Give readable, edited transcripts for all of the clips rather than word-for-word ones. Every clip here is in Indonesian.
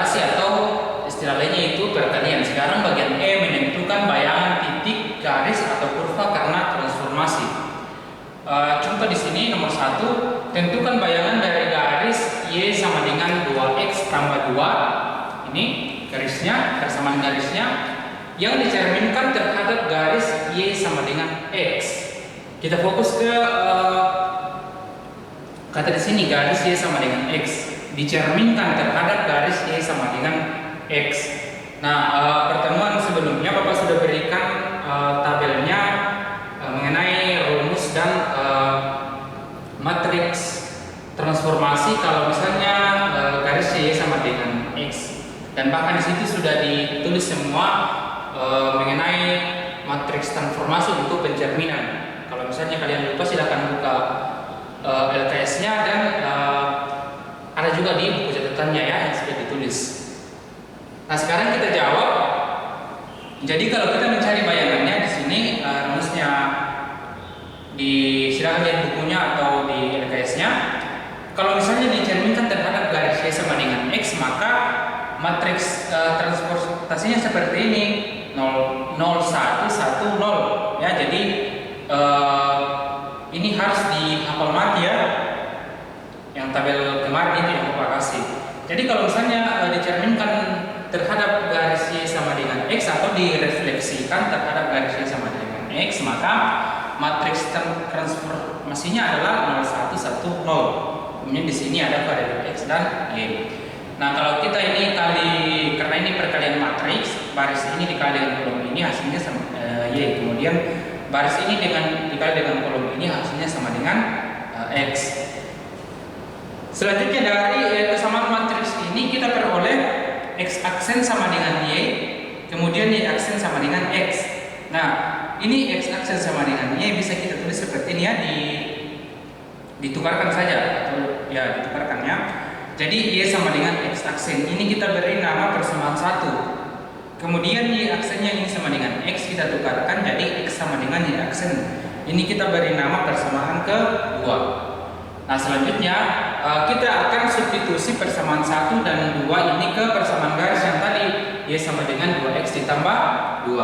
rotasi atau istilah lainnya itu perkalian. Sekarang bagian E menentukan bayangan titik, garis atau kurva karena transformasi. Contoh di sini nomor 1, tentukan bayangan dari garis Y sama dengan 2X tambah 2. Ini garisnya, persamaan garisnya yang dicerminkan terhadap garis Y sama dengan X. Kita fokus ke kata di sini garis Y sama dengan X dicerminkan terhadap garis Y sama dengan X. Nah, pertemuan sebelumnya Bapak sudah berikan tabelnya mengenai rumus dan matriks transformasi kalau misalnya garis Y sama dengan X. Dan bahkan di situ sudah ditulis semua mengenai matriks transformasi untuk pencerminan. Kalau misalnya kalian lupa silahkan buka LKS-nya dan ada juga di buku catatannya ya yang sudah ditulis. Nah, sekarang kita jawab. Jadi kalau kita mencari bayangannya di sini rumusnya silahkan lihat bukunya atau di LKS-nya. Kalau misalnya dicerminkan terhadap garis Y sama dengan X, maka matriks transportasinya seperti ini 0 0 1 1 0 ya. Jadi ini harus dihafal mati ya. Yang tabel kemarin itu yang Bapak kasih. Jadi kalau misalnya dicerminkan terhadap garis Y sama dengan X atau direfleksikan terhadap garis Y sama dengan X, maka matriks transformasinya adalah 0 1 1 0. Kemudian di sini ada variabel X dan Y. Nah, kalau kita ini karena ini perkalian matriks, baris ini dikali dengan kolom ini hasilnya sama Y. Kemudian baris ini dikali dengan kolom ini hasilnya sama dengan X. Selanjutnya dari kesamaan matriks ini kita peroleh X aksen sama dengan Y, kemudian Y aksen sama dengan X. Nah, ini X aksen sama dengan Y bisa kita tulis seperti ini ya, ditukarkan saja atau ya ditukarkan ya. Jadi Y sama dengan X aksen ini kita beri nama persamaan 1. Kemudian Y aksennya ini sama dengan X kita tukarkan jadi X sama dengan Y aksen. Ini kita beri nama persamaan kedua. Nah, selanjutnya kita akan substitusi persamaan 1 dan 2 ini ke persamaan garis yang tadi Y sama dengan 2X ditambah 2.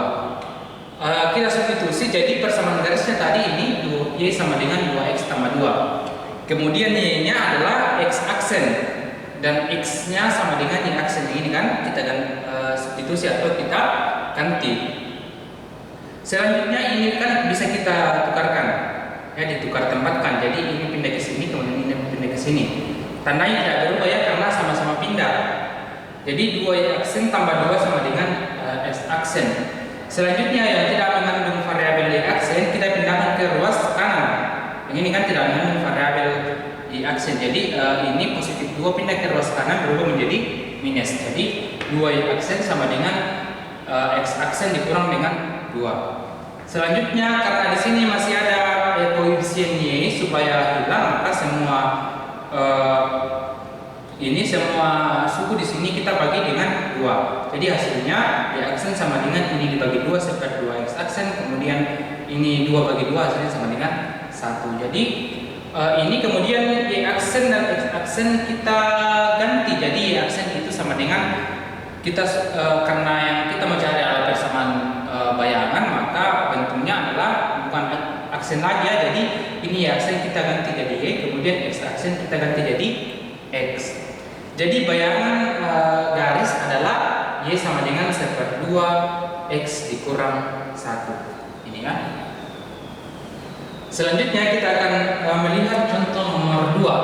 Kita substitusi jadi persamaan garisnya tadi ini Y sama dengan 2X tambah 2. Kemudian Y-nya adalah X aksen dan X-nya sama dengan Y aksen ini kan kita substitusi atau kita ganti. Selanjutnya ini kan bisa kita tukarkan ya, ditukar tempatkan. Jadi ini pindah ke sini, kemudian ini pindah ke sini. Tandanya tidak berubah ya karena sama-sama pindah. Jadi 2Y aksen tambah 2 sama dengan X aksen. Selanjutnya yang tidak mengandung variabel Y aksen kita pindahkan ke ruas kanan. Yang ini kan tidak mengandung variabel Y aksen. Jadi ini positif 2 pindah ke ruas kanan berubah menjadi minus. Jadi 2Y aksen sama dengan X aksen dikurang dengan 2. Selanjutnya karena di sini masih ada koefisien Y supaya hilang, maka semua suku di sini kita bagi dengan 2. Jadi hasilnya Y aksen sama dengan ini dibagi 2 serta 2X aksen, kemudian ini 2 bagi 2 hasilnya sama dengan 1. Jadi ini kemudian Y aksen dan X aksen kita ganti. Jadi Y aksen itu sama dengan kita karena yang kita mencari adalah persamaan bayangan, maka bentuknya adalah bukan aksen lagi ya. Jadi ini Y aksen kita ganti jadi Y, kemudian X aksen kita ganti jadi X. Jadi bayangan garis adalah Y sama dengan 1/2 X dikurang 1. Ini ya. Selanjutnya kita akan melihat contoh nomor 2.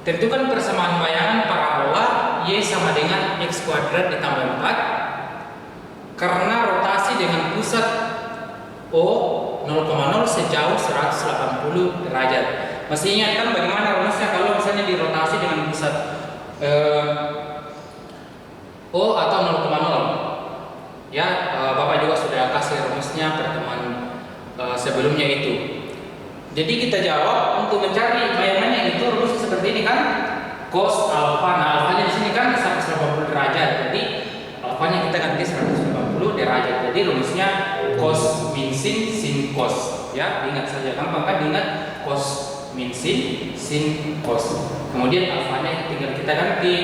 Tentukan persamaan bayangan parabola Y sama dengan X kuadrat ditambah 4 karena rotasi dengan pusat O 0,0 sejauh 180 derajat. Masih ingat kan bagaimana rumusnya kalau misalnya dirotasi dengan pusat O atau 0,0 ya. Bapak juga sudah kasih rumusnya pertemuan sebelumnya itu. Jadi kita jawab untuk mencari bayangannya itu rumusnya seperti ini kan, cos alfa. Nah, alfanya di sini kan 180 derajat. Jadi alfanya kita ganti 180 derajat. Jadi rumusnya cos min sin, sin cos. Ya, ingat saja gampang kan, ingat cos min sin cos. Kemudian alfanya tinggal kita ganti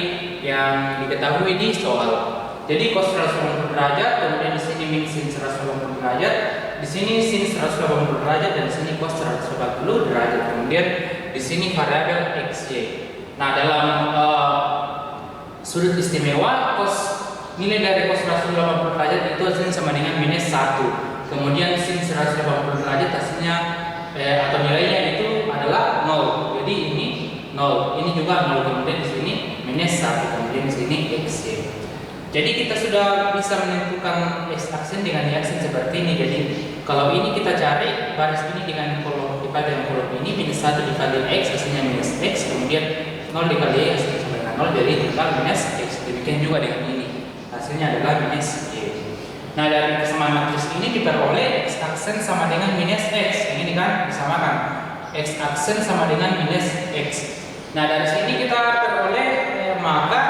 yang diketahui di soal. Jadi cos 180 derajat, kemudian di sini min sin 180 derajat, di sini sin 180 derajat, dan di sini cos 180 derajat. Kemudian di sini variabel x, y. Nah, dalam sudut istimewa nilai dari cos 180 derajat itu hasilnya sama dengan minus 1. Kemudian sin 180 derajat hasilnya atau nilainya itu adalah 0. Jadi ini 0, ini juga 0. Kemudian di sini minus 1, kemudian di sini x, y. Jadi kita sudah bisa menentukan x aksen dengan y aksen seperti ini. Jadi kalau ini kita cari baris ini dengan kolom dikali dengan kolom ini, minus 1 dikali x hasilnya minus x, kemudian 0 dikali y hasilnya sama dengan 0, jadi tinggal minus x. Demikian juga dengan ini, hasilnya adalah minus y. Nah, dari kesamaan matriks ini diperoleh x aksen sama dengan minus x. Ini kan disamakan, x aksen sama dengan minus x. Nah, dari sini kita peroleh maka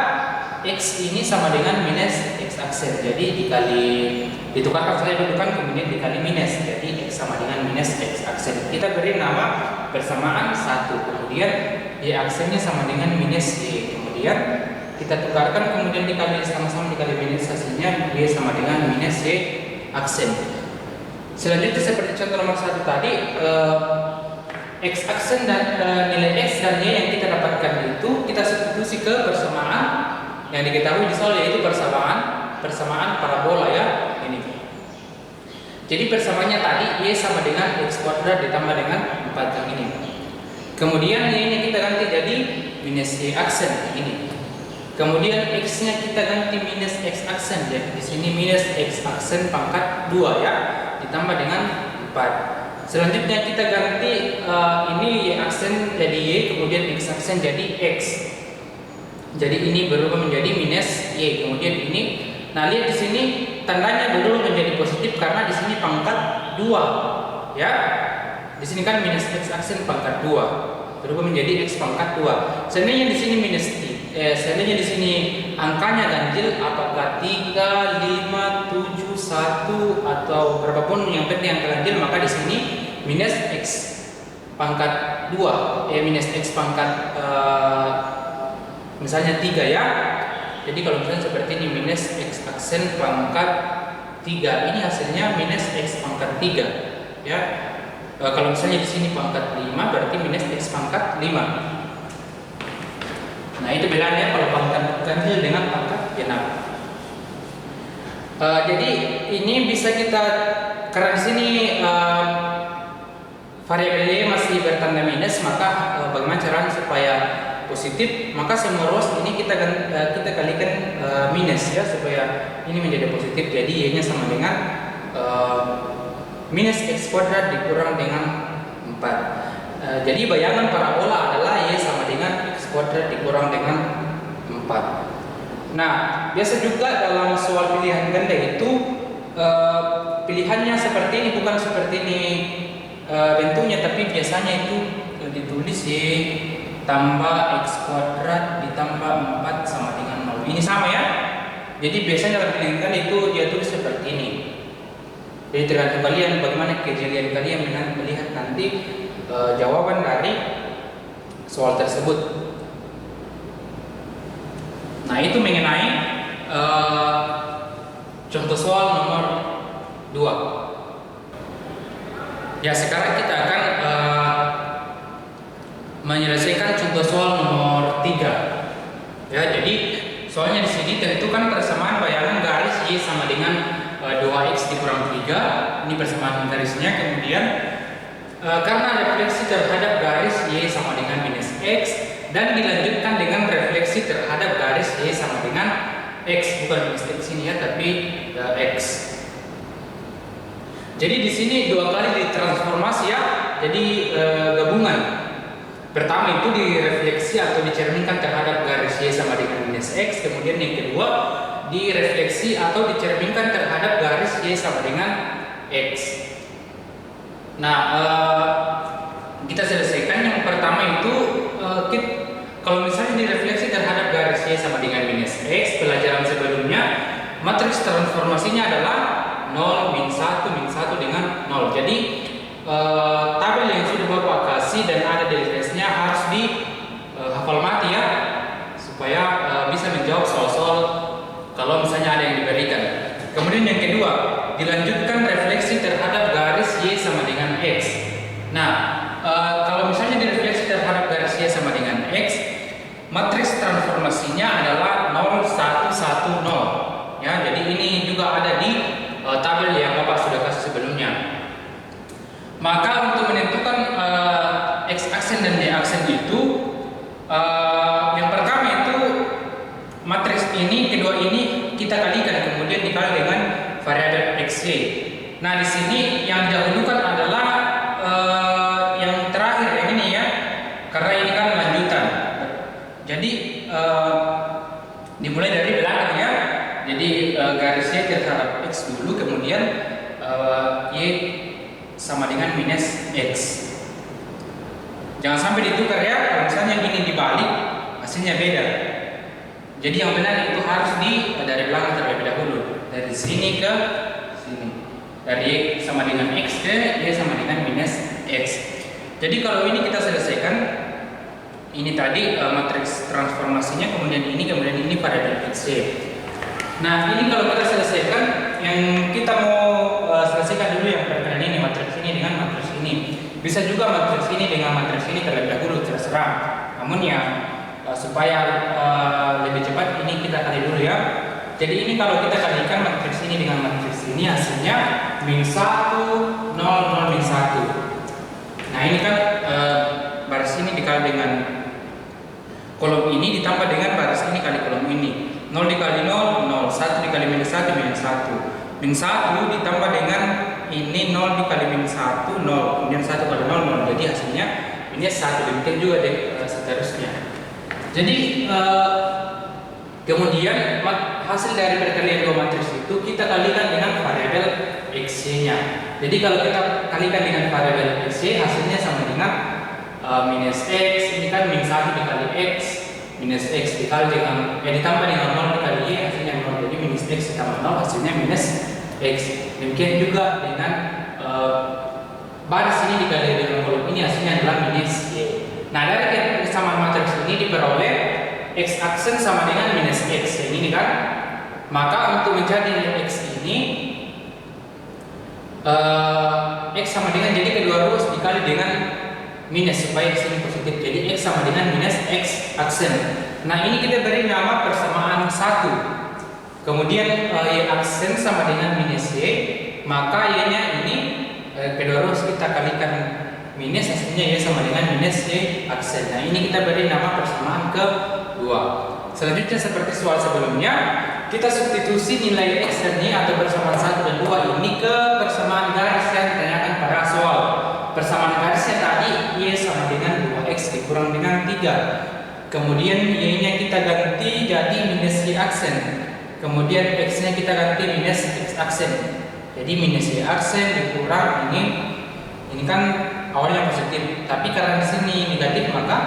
x ini sama dengan minus x aksen. Jadi ditukarkan saja dudukan, kemudian dikali minus. Jadi x sama dengan minus x aksen. Kita beri nama persamaan 1. Kemudian y aksennya sama dengan minus y. Kemudian kita tukarkan, kemudian dikali sama-sama dikali minus, hasilnya y sama dengan minus y aksen. Selanjutnya seperti contoh nomor 1 tadi, x aksen dan nilai x dan y yang kita dapatkan itu kita substitusi ke persamaan yang diketahui di soal, yaitu persamaan parabola ya ini. Jadi persamaannya tadi y sama dengan x kuadrat ditambah dengan 4 yang ini. Kemudian y nya kita ganti jadi minus y aksen ini. Kemudian x-nya kita ganti minus x aksen, jadi di sini minus x aksen pangkat 2 ya, ditambah dengan 4. Selanjutnya kita ganti ini y aksen jadi y, kemudian x aksen jadi x. Jadi ini berubah menjadi minus y, kemudian ini. Nah, lihat di sini tandanya berubah menjadi positif karena di sini pangkat 2 ya. Di sini kan minus x aksen pangkat 2 berubah menjadi x pangkat 2. Seandainya di sini minus seandainya di sini angkanya ganjil, apakah 3, 5, 7, 1 atau berapapun yang penting angka ganjil, maka di sini minus x pangkat 2 minus x pangkat misalnya 3 ya. Jadi kalau misalnya seperti ini minus x aksen pangkat 3, ini hasilnya minus x pangkat 3 ya. Kalau misalnya di sini pangkat 5 berarti minus x pangkat 5. Nah, itu bedanya kalau pangkat ganjil dengan pangkat genap. Jadi ini bisa kita, karena di sini variabel y masih bertanda minus, maka bagaimana caranya supaya positif? Maka semua ruas ini kita kalikan minus ya, supaya ini menjadi positif. Jadi y-nya sama dengan minus x kuadrat dikurang dengan 4. Jadi bayangan parabola adalah y sama dengan x kuadrat dikurang dengan 4. Nah, biasa juga dalam soal pilihan ganda itu pilihannya seperti ini, bukan seperti ini bentuknya, tapi biasanya itu ditulis y tambah x kuadrat ditambah 4 sama dengan 0. Ini sama ya. Jadi biasanya dalam pilihan ganda itu dia tulis seperti ini. Jadi tergantung kalian bagaimana kejelian kalian melihat nanti jawaban dari soal tersebut. Nah, itu mengenai contoh soal nomor 2. Ya, sekarang kita akan menyelesaikan contoh soal nomor 3. Ya, jadi soalnya di sini tentukan persamaan bayangan garis y sama dengan 2x dikurang 3. Ini persamaan garisnya. Kemudian karena refleksi terhadap garis y sama dengan minus x, dan dilanjutkan dengan refleksi terhadap garis y sama dengan x, bukan minus x ini ya, tapi x. Jadi di sini 2 kali ditransformasi ya, jadi gabungan. Pertama itu direfleksi atau dicerminkan terhadap garis y sama dengan minus x, kemudian yang kedua direfleksi atau dicerminkan terhadap garis y sama dengan x. Nah, kita selesaikan yang pertama itu kalau misalnya direfleksi terhadap garis y sama dengan minus x, pelajaran sebelumnya matriks transformasinya adalah 0, min 1 dengan 0. Jadi tabel yang sudah Bapak kasih dan ada DLS-nya harus dihafal mati ya, supaya bisa menjawab soal-soal kalau misalnya ada yang diberikan. Kemudian yang kedua, dilanjutkan refleksi terhadap garis Y sama dengan X. Nah, kalau misalnya direfleksi terhadap garis Y sama dengan X, matriks transformasinya adalah 0, 1, 1, 0. Ya, jadi ini juga ada di tabel yang Bapak sudah kasih sebelumnya. Maka untuk menentukan X aksen dan Y aksen itu, yang pertama itu matriks ini, kedua ini kita kalikan, kemudian dikali dengan variabel XY. Nah, di sini yang didahulukan adalah yang terakhir yang ini ya, karena ini kan lanjutan. Jadi dimulai dari belakang ya. Jadi garis Y terhadap X dulu, kemudian Y sama dengan minus X. Jangan sampai ditukar ya, kalau misalnya ini dibalik hasilnya beda. Jadi yang benar itu harus dari belakang terlebih dahulu, dari sini ke sini, dari Y sama dengan X ke Y sama dengan minus X. Jadi kalau ini kita selesaikan, ini tadi matriks transformasinya, kemudian ini variabel XY. Nah, ini kalau kita selesaikan, yang kita mau selesaikan dulu yang perkara ini, matriks ini dengan matriks ini. Bisa juga matriks ini dengan matriks ini terlebih dahulu, terserah. Namun ya supaya lebih cepat ini kita kali dulu ya. Jadi ini kalau kita kalikan matriks ini dengan matriks ini, hasilnya min 1, 0, 0, min 1. Nah, ini kan baris ini dikali dengan kolom ini ditambah dengan baris ini kali kolom ini. 0 dikali 0, 0, 1 dikali minus 1, minus 1. Min 1 ditambah dengan ini 0 dikali min 1, 0. Kemudian 1 kali 0, 0. Jadi hasilnya ini 1. Demikian juga seterusnya. Jadi kemudian hasil dari perkalian dua matriks itu kita kalikan dengan variabel X-nya. Jadi kalau kita kalikan dengan variabel X-nya, hasilnya sama dengan minus X. Ini kan min 1 dikali X, minus X dikali dengan ditambah dengan 0 dikali Y, hasilnya 0. Jadi minus X ditambah 0 hasilnya minus X. Demikian juga dengan baris ini dikali dengan kolom ini, hasilnya adalah minus Y. Nah, dari kesamaan matriks ini diperoleh X aksen sama dengan minus X ini kan. Maka untuk mencari X ini X sama dengan, jadi kedua ruas dikali dengan minus supaya sini positif. Jadi X sama dengan minus X aksen. Nah, ini kita beri nama persamaan 1. Kemudian Y aksen sama dengan minus Y, maka Y-nya ini kedua ruas kita kalikan minus, hasilnya Y sama dengan minus Y aksen. Nah, ini kita beri nama persamaan kedua. Selanjutnya seperti soal sebelumnya, kita substitusi nilai X dan Y atau persamaan 1 dan 2 ini ke persamaan garis yang ditanyakan pada soal. Persamaan garisnya tadi Y sama dengan 2X dikurang dengan 3. Kemudian Y-nya kita ganti jadi minus Y aksen. Kemudian X-nya kita ganti minus X aksen. Jadi minus Y aksen dikurang ini kan awalnya positif, tapi karena di sini negatif maka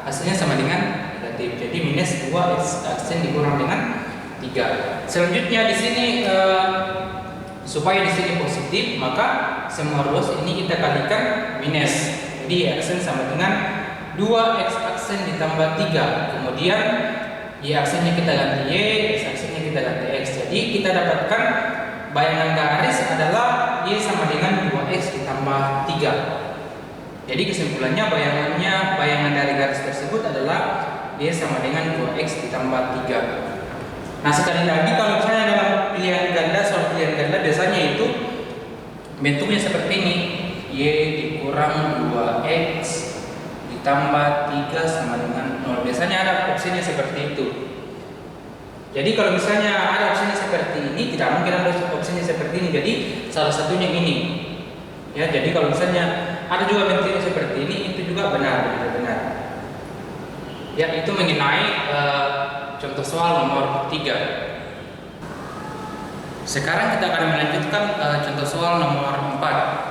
hasilnya sama dengan negatif. Jadi minus 2X aksen dikurang dengan 3. Selanjutnya di sini supaya di sini positif, maka semua ruas ini kita kalikan minus. Jadi aksen sama dengan 2X aksen ditambah 3. Kemudian Y aksennya kita ganti Y, X aksennya kita ganti X. Jadi kita dapatkan bayangan garis adalah Y sama dengan 2X ditambah 3. Jadi kesimpulannya bayangan dari garis tersebut adalah Y sama dengan 2X ditambah 3. Nah, sekali lagi kalau misalnya dalam pilihan ganda, soal pilihan ganda biasanya itu bentuknya seperti ini. Y dikurang 2X ditambah 3 sama dengan 0. Biasanya ada opsinya seperti itu. Jadi kalau misalnya ada opsinya seperti ini, tidak mungkin ada opsinya seperti ini. Jadi salah satunya ini. Ya, jadi kalau misalnya ada juga bentuknya seperti ini, itu juga benar. Ya, itu mengenai contoh soal nomor 3. Sekarang kita akan melanjutkan contoh soal nomor 4.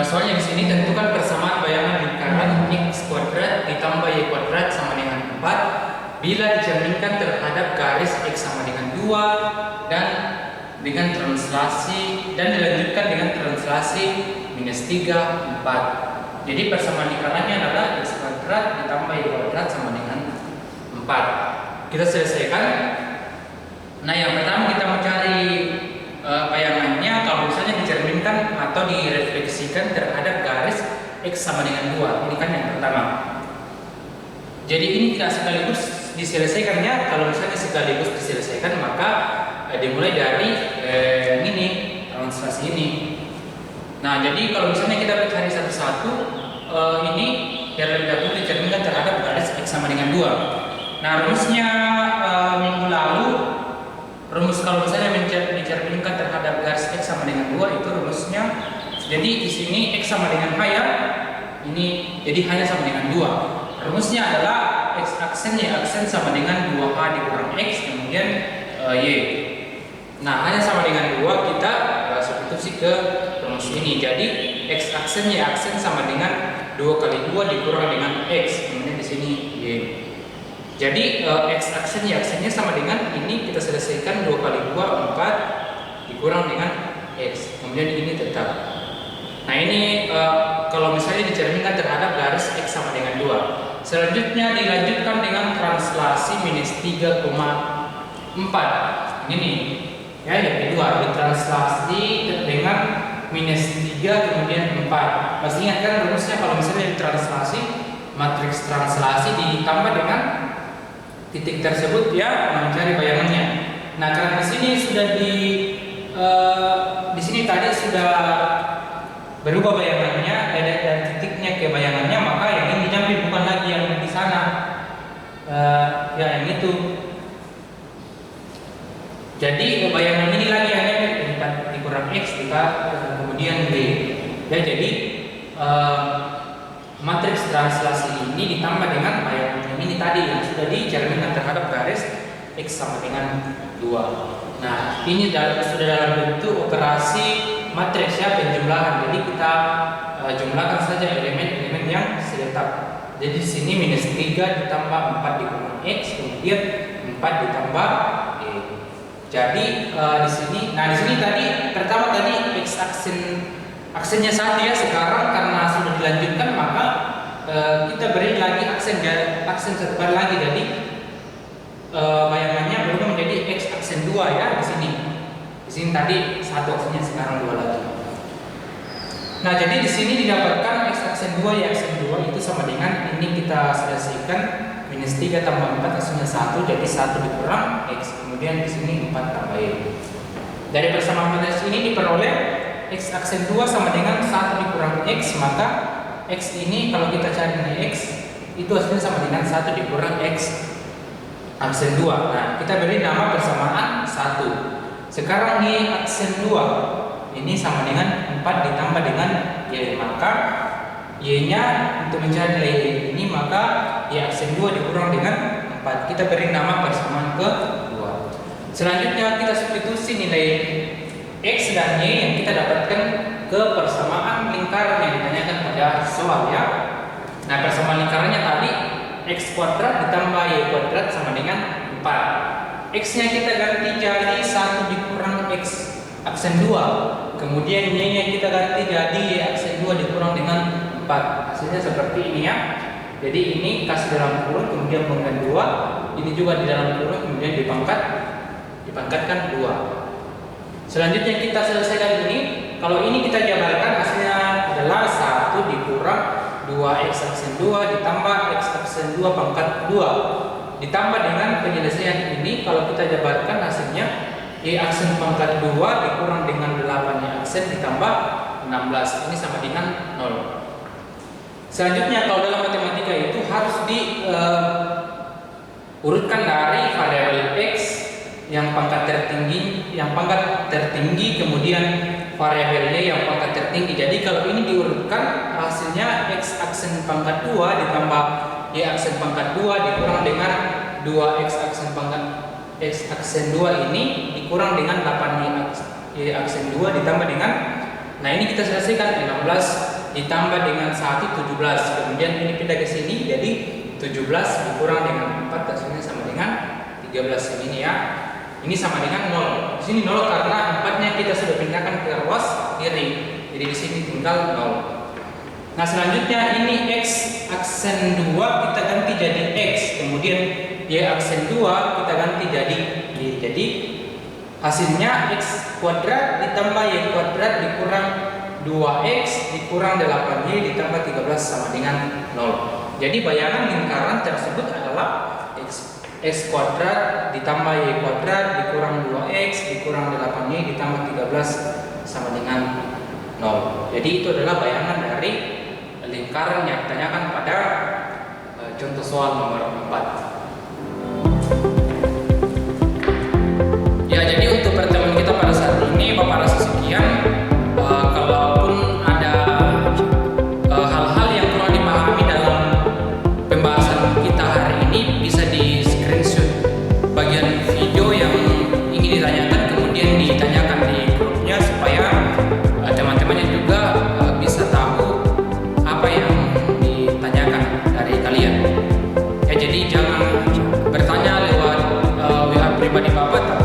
Soalnya di sini tentukan persamaan bayangan lingkaran X kuadrat ditambah Y kuadrat sama dengan 4 bila dicerminkan terhadap garis X sama dengan 2 dan dengan translasi dan dilanjutkan dengan translasi minus 3, 4. Jadi persamaan lingkarannya adalah x kuadrat ditambah y kuadrat sama dengan 4. Kita selesaikan. Nah, yang pertama kita mau cari bayangannya kalau misalnya dicerminkan atau direfleksikan terhadap garis x sama dengan 2. Ini kan yang pertama. Jadi ini tidak sekaligus diselesaikannya. Kalau misalnya sekaligus diselesaikan maka dimulai dari ini translasi ini. Nah, jadi kalau misalnya kita cari satu-satu ini terlebih dahulu dicerminkan terhadap garis x sama dengan 2. Nah, rumusnya minggu lalu, rumus kalau misalnya dicerminkan terhadap garis x sama dengan 2 itu rumusnya. Jadi di sini x sama dengan h ya. Ini jadi hanya sama dengan 2. Rumusnya adalah x aksen y aksen sama dengan 2h dikurang x kemudian y. Nah, hanya sama dengan 2 kita substitusi ke rumus ini. Jadi x aksen y aksen sama dengan 2 kali 2 dikurang dengan x kemudian di sini y. Jadi x aksen y aksennya sama dengan ini kita selesaikan 2 kali 2 4 dikurang dengan x kemudian ini tetap. Nah, ini kalau misalnya dicerminkan terhadap garis x sama dengan 2. Selanjutnya dilanjutkan dengan translasi minus 3,4. Ini ya, yang kedua ditranslasi dengan minus 3 kemudian 4. Masih ingat kan rumusnya kalau misalnya ditranslasi matriks translasi ditambah dengan titik tersebut ya mencari bayangannya. Nah, karena di sini sudah di sini tadi sudah berubah bayangannya dari titiknya ke bayangannya, maka yang ini diambil bukan lagi yang di sana, ya yang itu. Jadi bayangan ini lagi hanya dikurang x kemudian b. Ya, jadi matriks translasi ini ditambah dengan bayangan yang ini tadi yang sudah dicerminkan terhadap garis x sama dengan 2. Nah, ini sudah dalam bentuk operasi matriks ya, penjumlahan. Jadi kita jumlahkan saja elemen-elemen yang seletap. Jadi di sini minus 3 ditambah 4 dikurang x kemudian 4 ditambah y. Jadi di sini, nah di sini tadi pertama tadi x aksennya 1 ya. Sekarang karena sudah dilanjutkan maka kita beri lagi aksen satu kali lagi. Jadi bayangannya berubah menjadi x aksen 2 ya di sini. Di sini tadi 1 aksennya, sekarang 2 lagi. Nah, jadi di sini didapatkan x aksen 2 y aksen 2 itu sama dengan ini kita selesaikan minus 3 tambah 4 aksennya 1, jadi 1 dikurang x kemudian di sini 4 tambah y. Dari persamaan matriks ini diperoleh x aksen 2 sama dengan 1 dikurang x, maka x ini kalau kita cari nilai x itu hasilnya sama dengan 1 dikurang x aksen 2. Nah, kita beri nama persamaan 1. Sekarang y aksen 2 ini sama dengan 4 ditambah dengan y, maka y-nya untuk mencari nilai y ini maka y aksen 2 dikurang dengan 4. Kita beri nama persamaan kedua. Selanjutnya kita substitusi nilai x dan y yang kita dapatkan ke persamaan lingkaran yang ditanyakan pada soal ya. Nah, persamaan lingkarannya tadi x kuadrat ditambah y kuadrat sama dengan 4. X-nya kita ganti jadi 1 dikurang x aksen 2. Kemudian y-nya kita ganti jadi y aksen 2 dikurang dengan 4. Hasilnya seperti ini ya. Jadi ini kasih dalam kurung kemudian pangkat 2. Ini juga di dalam kurung kemudian dipangkatkan 2. Selanjutnya kita selesaikan ini. Kalau ini kita jabarkan hasilnya adalah 1 dikurang 2x aksen 2 ditambah x aksen 2 pangkat 2. Ditambah dengan penyelesaian ini, kalau kita jabarkan hasilnya y aksen pangkat 2 dikurang dengan 8 y aksen ditambah 16. Ini sama dengan 0. Selanjutnya kalau dalam matematika itu harus diurutkan dari variabel x yang pangkat tertinggi kemudian variabel y yang pangkat tertinggi. Jadi kalau ini diurutkan hasilnya x aksen pangkat 2 ditambah y aksen pangkat 2 dikurang dengan 2x aksen pangkat x aksen 2 ini dikurang dengan 8y aksen 2 ditambah dengan, nah ini kita selesaikan 16 ditambah dengan 1 17. Kemudian ini pindah ke sini jadi 17 dikurang dengan 4 hasilnya sama dengan 13 ini ya. Ini sama dengan 0. Di sini 0 karena 4-nya kita sudah pindahkan ke ruas kiri. Jadi di sini tinggal 0. Nah, selanjutnya ini X aksen 2 kita ganti jadi X. Kemudian Y aksen 2 kita ganti jadi Y. Jadi hasilnya X kuadrat ditambah Y kuadrat dikurang 2X dikurang 8Y ditambah 13 sama dengan 0. Jadi bayangan lingkaran tersebut adalah X kuadrat ditambah Y kuadrat dikurang 2X dikurang 8Y ditambah 13 sama dengan 0. Jadi itu adalah bayangan dari lingkaran yang ditanyakan pada contoh soal nomor 4. Ya, jadi untuk pertemuan kita pada saat ini Bapak rasa sekian. Kalaupun ada hal-hal yang perlu dipahami dalam pembahasan kita hari ini, bisa di screenshot bagian video yang ingin ditanyakan, kemudian ditanyakan di grupnya supaya teman-temannya juga bisa tahu apa yang ditanyakan dari kalian. Ya, jadi jangan bertanya lewat WA pribadi Bapak,